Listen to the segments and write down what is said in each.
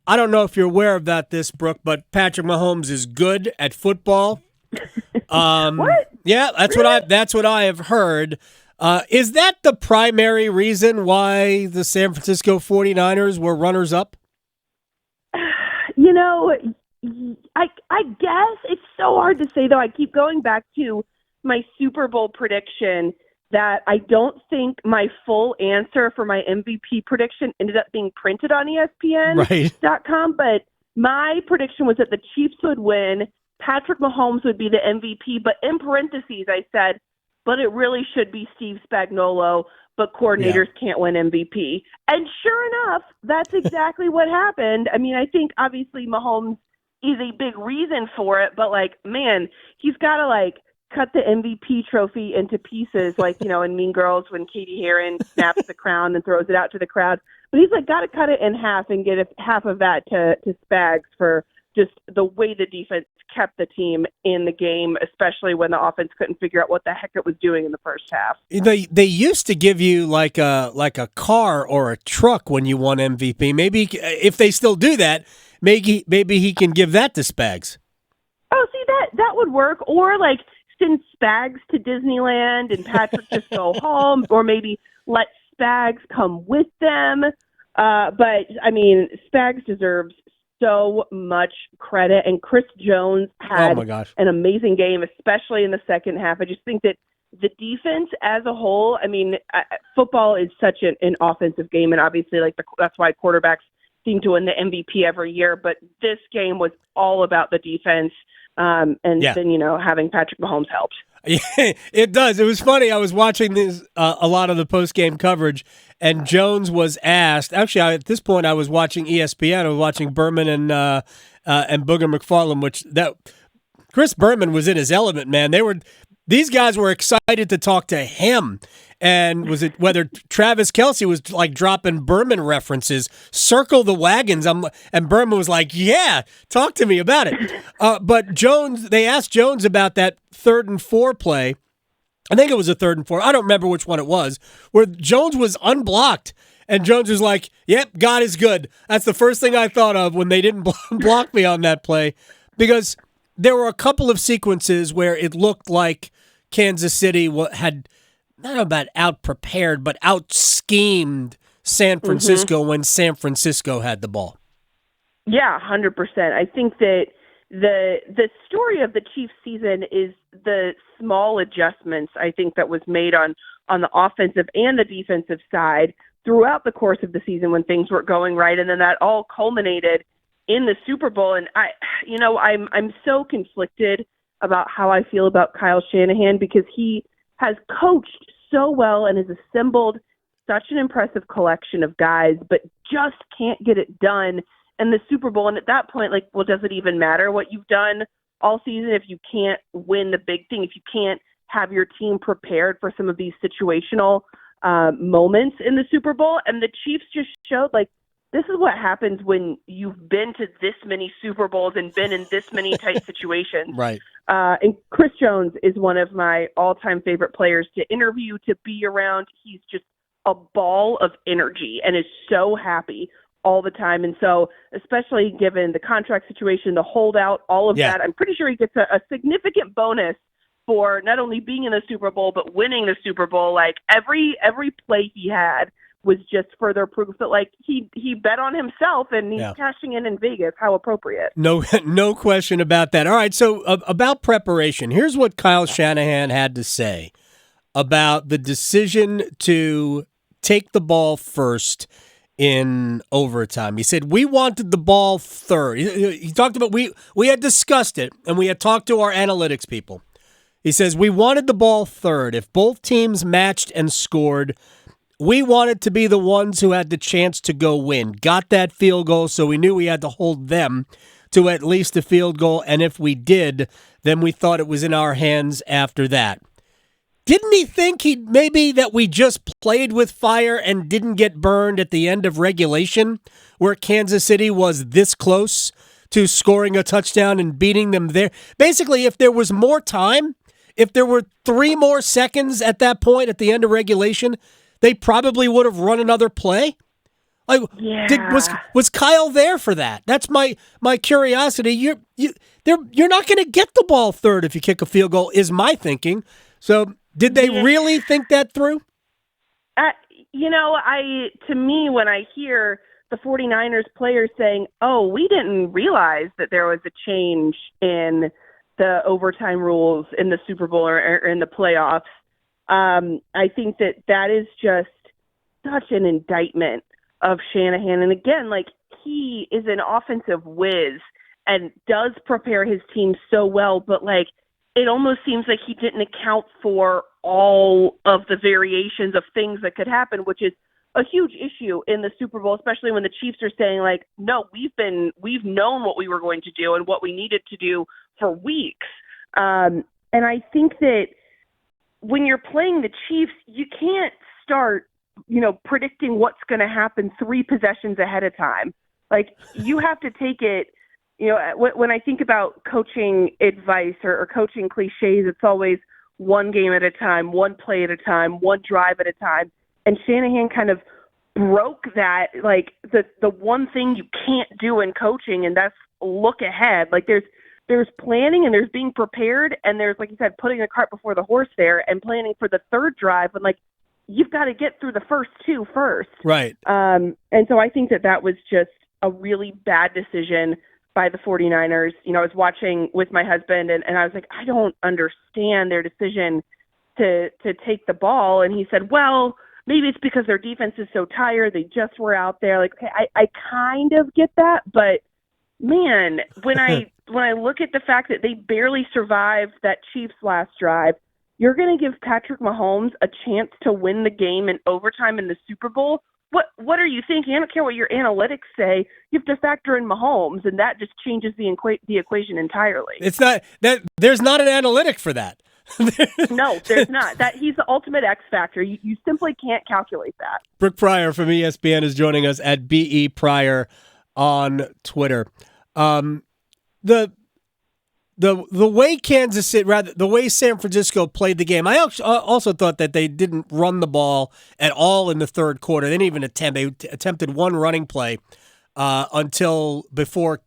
I don't know if you're aware of this, Brooke, but Patrick Mahomes is good at football. What? Yeah, that's what I have heard. Is that the primary reason why the San Francisco 49ers were runners-up? You know, I guess it's so hard to say, though. I keep going back to my Super Bowl prediction that I don't think my full answer for my MVP prediction ended up being printed on ESPN.com, but my prediction was that the Chiefs would win, Patrick Mahomes would be the MVP, but in parentheses I said, but it really should be Steve Spagnuolo, but coordinators can't win MVP. And sure enough, that's exactly what happened. I mean, I think obviously Mahomes is a big reason for it, but man, he's got to cut the MVP trophy into pieces, in Mean Girls when Katie Heron snaps the crown and throws it out to the crowd. But he's got to cut it in half and get half of that to Spags for just the way the defense kept the team in the game, especially when the offense couldn't figure out what the heck it was doing in the first half. They used to give you like a car or a truck when you won MVP. Maybe if they still do that, maybe he can give that to Spags. Oh, see, that would work. Or send Spags to Disneyland and Patrick just go home, or maybe let Spags come with them. But I mean, Spags deserves so much credit, and Chris Jones had an amazing game, especially in the second half. I just think that the defense as a whole, I mean, football is such an offensive game, and obviously that's why quarterbacks seem to win the MVP every year, but this game was all about the defense. Then, having Patrick Mahomes helped. Yeah, it does. It was funny. I was watching a lot of the post-game coverage, and Jones was asked. Actually, at this point, I was watching ESPN. I was watching Berman and Booger McFarland, Chris Berman was in his element, man. These guys were excited to talk to him. And was it whether Travis Kelce was dropping Berman references, circle the wagons? And Berman was like, yeah, talk to me about it. But they asked Jones about that 3rd and 4 play. I think it was a 3rd and 4. I don't remember which one it was, where Jones was unblocked. And Jones was like, yep, God is good. That's the first thing I thought of when they didn't block me on that play. Because there were a couple of sequences where it looked like Kansas City had not about out-prepared, but out-schemed San Francisco when San Francisco had the ball. Yeah, 100%. I think that the story of the Chiefs season is the small adjustments, I think, that was made on the offensive and the defensive side throughout the course of the season when things weren't going right, and then that all culminated in the Super Bowl. And I'm so conflicted about how I feel about Kyle Shanahan, because he has coached so well and has assembled such an impressive collection of guys, but just can't get it done in the Super Bowl. And at that point, does it even matter what you've done all season if you can't win the big thing, if you can't have your team prepared for some of these situational moments in the Super Bowl? And the Chiefs just showed, this is what happens when you've been to this many Super Bowls and been in this many tight situations. Right. And Chris Jones is one of my all-time favorite players to interview, to be around. He's just a ball of energy and is so happy all the time. And so, especially given the contract situation, the holdout, all of that, I'm pretty sure he gets a significant bonus for not only being in the Super Bowl, but winning the Super Bowl. Every play he had was just further proof that he bet on himself, and he's cashing in Vegas. How appropriate. No question about that. All right, so about preparation, here's what Kyle Shanahan had to say about the decision to take the ball first in overtime. He said, we wanted the ball third. He talked about, we had discussed it, and we had talked to our analytics people. He says, we wanted the ball third. If both teams matched and scored, we wanted to be the ones who had the chance to go win. Got that field goal, so we knew we had to hold them to at least a field goal, and if we did, then we thought it was in our hands after that. Didn't he think maybe that we just played with fire and didn't get burned at the end of regulation, where Kansas City was this close to scoring a touchdown and beating them there? Basically, if there was more time, if there were 3 more seconds at that point at the end of regulation, they probably would have run another play. Like, Yeah. was Kyle there for that? That's my curiosity. You're not going to get the ball third if you kick a field goal, is my thinking. So did they really think that through? To me, when I hear the 49ers players saying, "Oh, we didn't realize that there was a change in the overtime rules in the Super Bowl or in the playoffs," I think that is just such an indictment of Shanahan. And again, like, he is an offensive whiz and does prepare his team so well, but like, it almost seems like he didn't account for all of the variations of things that could happen, which is a huge issue in the Super Bowl, especially when the Chiefs are saying, like, no, we've known what we were going to do and what we needed to do for weeks. And I think that when you're playing the Chiefs, you can't start, predicting what's going to happen 3 possessions ahead of time. Like, you have to take it. When I think about coaching advice or coaching cliches, it's always one game at a time, one play at a time, one drive at a time. And Shanahan kind of broke that, like, the one thing you can't do in coaching, and that's look ahead. Like, there's planning and there's being prepared, and there's, like you said, putting the cart before the horse there and planning for the third drive. And, like, you've got to get through the first 2 first. Right. And so I think that was just a really bad decision by the 49ers. I was watching with my husband, and I was like, I don't understand their decision to take the ball. And he said, well, maybe it's because their defense is so tired. They just were out there. Like, okay, I kind of get that, but man, when I look at the fact that they barely survived that Chiefs last drive, you're going to give Patrick Mahomes a chance to win the game in overtime in the Super Bowl. What are you thinking? I don't care what your analytics say. You have to factor in Mahomes, and that just changes the equation entirely. It's not that there's not an analytic for that. No, there's not. That he's the ultimate X factor. You simply can't calculate that. Brooke Pryor from ESPN is joining us at BE Pryor on Twitter. The way the way San Francisco played the game, I also thought that they didn't run the ball at all in the third quarter. They didn't even attempt. They attempted one running play until before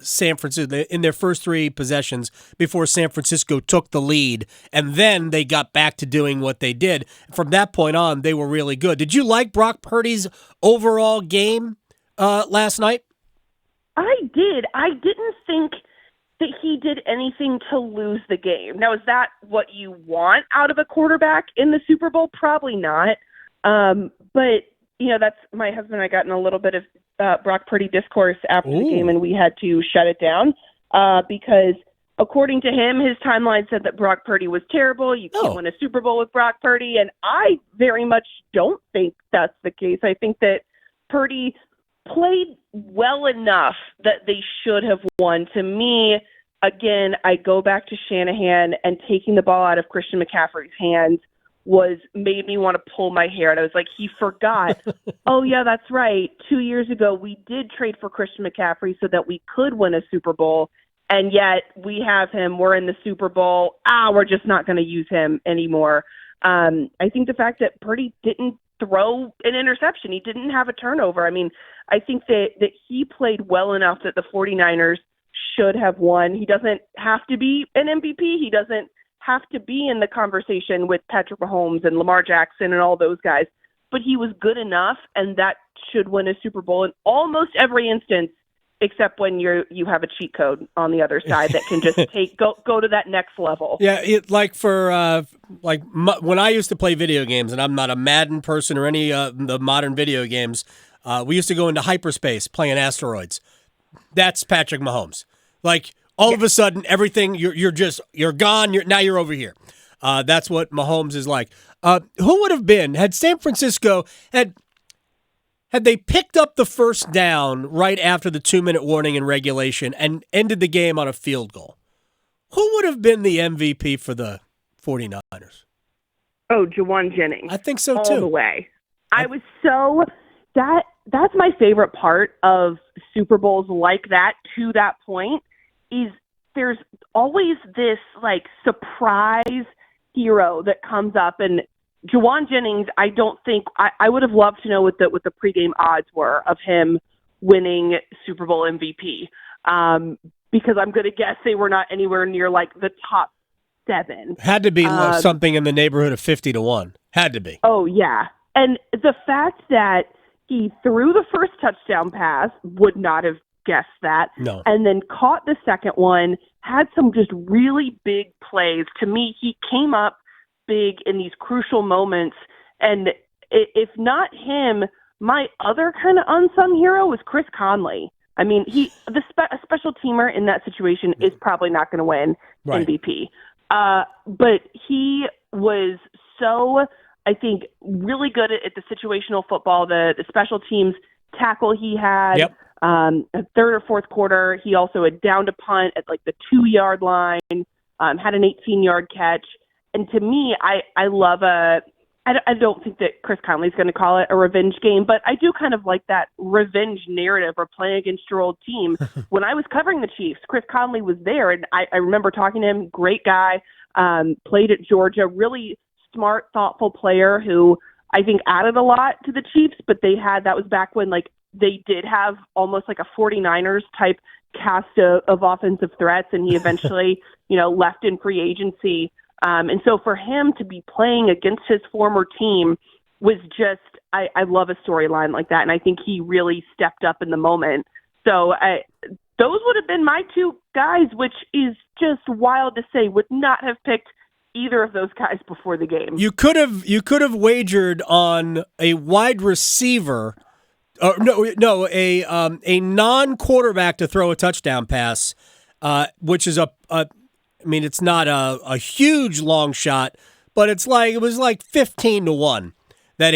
San Francisco, in their first 3 possessions, before San Francisco took the lead, and then they got back to doing what they did. From that point on, they were really good. Did you like Brock Purdy's overall game last night? I did. I didn't think that he did anything to lose the game. Now, is that what you want out of a quarterback in the Super Bowl? Probably not. But, that's my husband and I got in a little bit of Brock Purdy discourse after the game, and we had to shut it down because, according to him, his timeline said that Brock Purdy was terrible. You can't win a Super Bowl with Brock Purdy, and I very much don't think that's the case. I think that Purdy played well enough that they should have won. To me, again, I go back to Shanahan, and taking the ball out of Christian McCaffrey's hands made me want to pull my hair. And I was like, he forgot. Oh, yeah, that's right. 2 years ago, we did trade for Christian McCaffrey so that we could win a Super Bowl. And yet we have him. We're in the Super Bowl. We're just not going to use him anymore. I think the fact that Purdy didn't throw an interception, he didn't have a turnover. I mean, I think that he played well enough that the 49ers should have won. He doesn't have to be an MVP. He doesn't have to be in the conversation with Patrick Mahomes and Lamar Jackson and all those guys, but he was good enough, and that should win a Super Bowl in almost every instance, except when you have a cheat code on the other side that can just go to that next level. Yeah, when I used to play video games, and I'm not a Madden person or any the modern video games, we used to go into hyperspace playing asteroids. That's Patrick Mahomes. Like, all of a sudden, everything you're gone. Now you're over here. That's what Mahomes is like. Who would have been had San Francisco had they picked up the first down right after the 2-minute warning in regulation and ended the game on a field goal? Who would have been the MVP for the 49ers? Oh, Juwan Jennings. I think so too. All the way. I was so that's my favorite part of Super Bowls like that, to that point, is there's always this like surprise hero that comes up, and Juwan Jennings, I don't think I would have loved to know what the pregame odds were of him winning Super Bowl MVP. Because I'm going to guess they were not anywhere near like the top 7. Had to be something in the neighborhood of 50-1. Had to be. Oh yeah, and the fact that he threw the first touchdown pass, would not have guessed that. No. And then caught the second one, had some just really big plays. To me, he came up big in these crucial moments. And if not him, my other kind of unsung hero was Chris Conley. I mean, a special teamer in that situation is probably not going to win MVP. But he was so, I think, really good at the situational football, the special teams tackle he had. Yep. A third or fourth quarter, he also had downed a punt at like the 2-yard line, had an 18-yard catch. And to me, I love I don't think that Chris Conley's going to call it a revenge game, but I do kind of like that revenge narrative or playing against your old team. When I was covering the Chiefs, Chris Conley was there, and I remember talking to him. Great guy, played at Georgia, really smart, thoughtful player who I think added a lot to the Chiefs, but that was back when like they did have almost like a 49ers type cast of offensive threats, and he eventually, left in free agency. And so for him to be playing against his former team was just, I love a storyline like that. And I think he really stepped up in the moment. So those would have been my 2 guys, which is just wild to say. Would not have picked either of those guys before the game. You could have wagered on a wide receiver, a non-quarterback to throw a touchdown pass, which is it's not a huge long shot, but it was like 15-1 that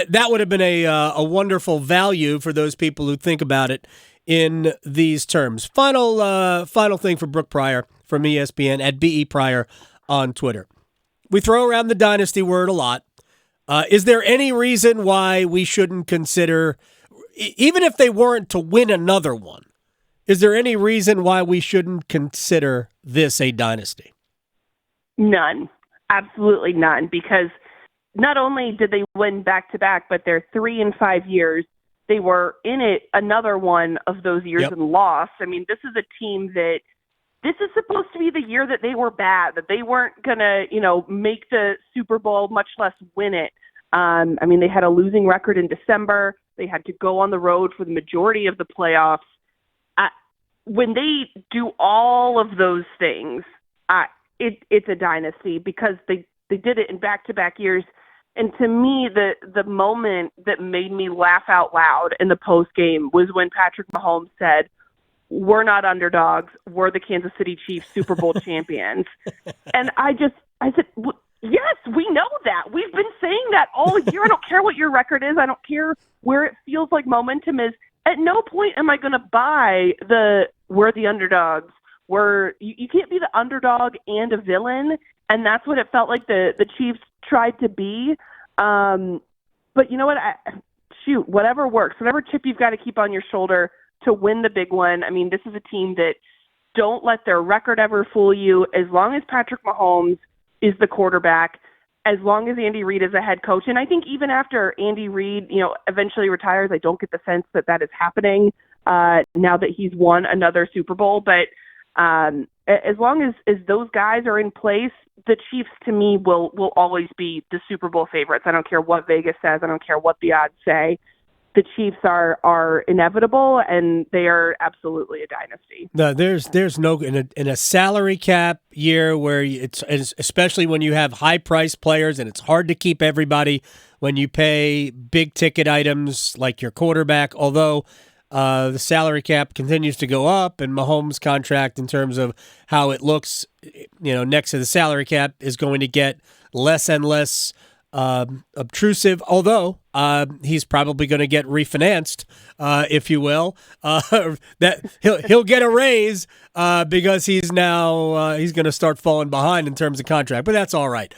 that would have been a wonderful value for those people who think about it in these terms. Final thing for Brooke Pryor from ESPN at BE Pryor on Twitter. We throw around the dynasty word a lot. Is there any reason why we shouldn't consider, even if they weren't to win another one, is there any reason why we shouldn't consider this a dynasty? None. Absolutely none. Because not only did they win back-to-back, but they're 3 in 5 years. They were in it another one of those years and lost. I mean, this is a team that this is supposed to be the year that they were bad, that they weren't going to, make the Super Bowl, much less win it. They had a losing record in December. They had to go on the road for the majority of the playoffs. When they do all of those things, it's a dynasty because they did it in back-to-back years. And to me, the moment that made me laugh out loud in the postgame was when Patrick Mahomes said, "We're not underdogs. We're the Kansas City Chiefs Super Bowl champions." And I said, yes, we know that. We've been saying that all year. I don't care what your record is. I don't care where it feels like momentum is. At no point am I going to buy we're the underdogs. You can't be the underdog and a villain, and that's what it felt like the Chiefs tried to be. But you know what? Whatever works, whatever chip you've got to keep on your shoulder to win the big one. I mean, this is a team that don't let their record ever fool you. As long as Patrick Mahomes is the quarterback, as long as Andy Reid is a head coach. And I think even after Andy Reid, eventually retires, I don't get the sense that is happening now that he's won another Super Bowl. But as long as those guys are in place, the Chiefs, to me, will always be the Super Bowl favorites. I don't care what Vegas says. I don't care what the odds say. The Chiefs are inevitable, and they are absolutely a dynasty. No, there's no in a salary cap year where it's especially when you have high priced players and it's hard to keep everybody when you pay big ticket items like your quarterback. Although the salary cap continues to go up, and Mahomes' contract in terms of how it looks, next to the salary cap is going to get less and less obtrusive, although he's probably going to get refinanced, if you will. That he'll get a raise because he's going to start falling behind in terms of contract, but that's all right.